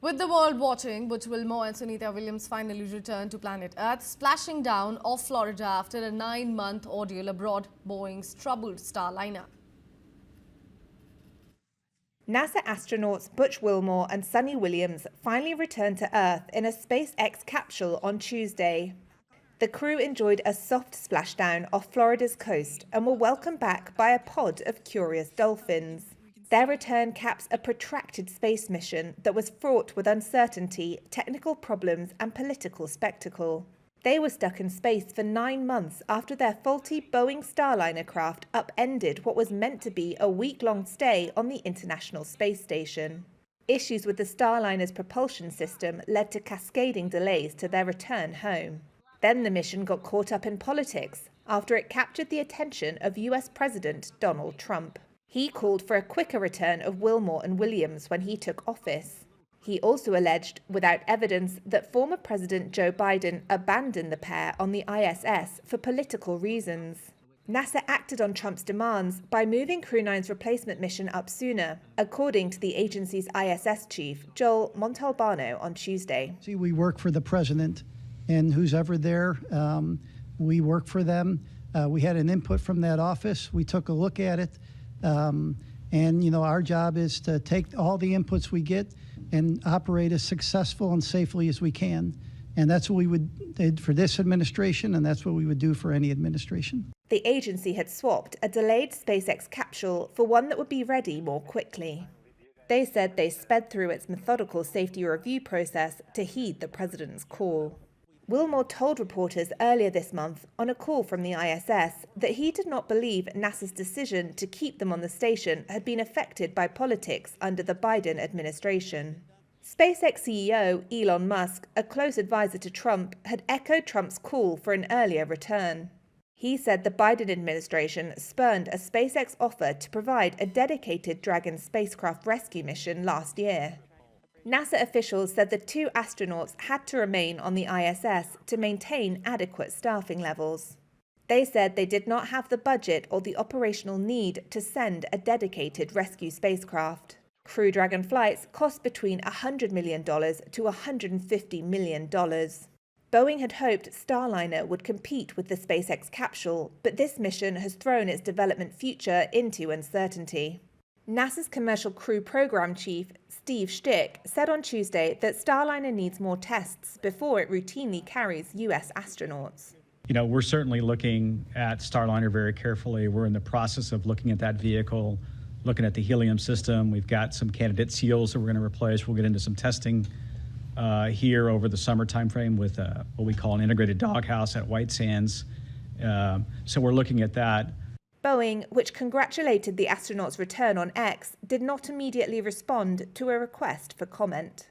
With the world watching, Butch Wilmore and Sunita Williams finally returned to planet Earth, splashing down off Florida after a 9-month ordeal aboard Boeing's troubled Starliner. NASA astronauts Butch Wilmore and Sunny Williams finally returned to Earth in a SpaceX capsule on Tuesday. The crew enjoyed a soft splashdown off Florida's coast and were welcomed back by a pod of curious dolphins. Their return caps a protracted space mission that was fraught with uncertainty, technical problems and political spectacle. They were stuck in space for 9 months after their faulty Boeing Starliner craft upended what was meant to be a week-long stay on the International Space Station. Issues with the Starliner's propulsion system led to cascading delays to their return home. Then the mission got caught up in politics after it captured the attention of US President Donald Trump. He called for a quicker return of Wilmore and Williams when he took office. He also alleged, without evidence, that former President Joe Biden abandoned the pair on the ISS for political reasons. NASA acted on Trump's demands by moving Crew 9's replacement mission up sooner, according to the agency's ISS chief, Joel Montalbano, on Tuesday. See, we work for the president, and who's ever there, we work for them. We had an input from that office. We took a look at it. And, our job is to take all the inputs we get and operate as successful and safely as we can. And that's what we did for this administration, and that's what we would do for any administration. The agency had swapped a delayed SpaceX capsule for one that would be ready more quickly. They said they sped through its methodical safety review process to heed the president's call. Wilmore told reporters earlier this month on a call from the ISS that he did not believe NASA's decision to keep them on the station had been affected by politics under the Biden administration. SpaceX CEO Elon Musk, a close advisor to Trump, had echoed Trump's call for an earlier return. He said the Biden administration spurned a SpaceX offer to provide a dedicated Dragon spacecraft rescue mission last year. NASA officials said the 2 astronauts had to remain on the ISS to maintain adequate staffing levels. They said they did not have the budget or the operational need to send a dedicated rescue spacecraft. Crew Dragon flights cost between $100 million to $150 million. Boeing had hoped Starliner would compete with the SpaceX capsule, but this mission has thrown its development future into uncertainty. NASA's Commercial Crew Program Chief, Steve Stick, said on Tuesday that Starliner needs more tests before it routinely carries US astronauts. We're certainly looking at Starliner very carefully. We're in the process of looking at that vehicle, looking at the helium system. We've got some candidate seals that we're going to replace. We'll get into some testing here over the summer timeframe with what we call an integrated doghouse at White Sands. So we're looking at that. Boeing, which congratulated the astronauts' return on X, did not immediately respond to a request for comment.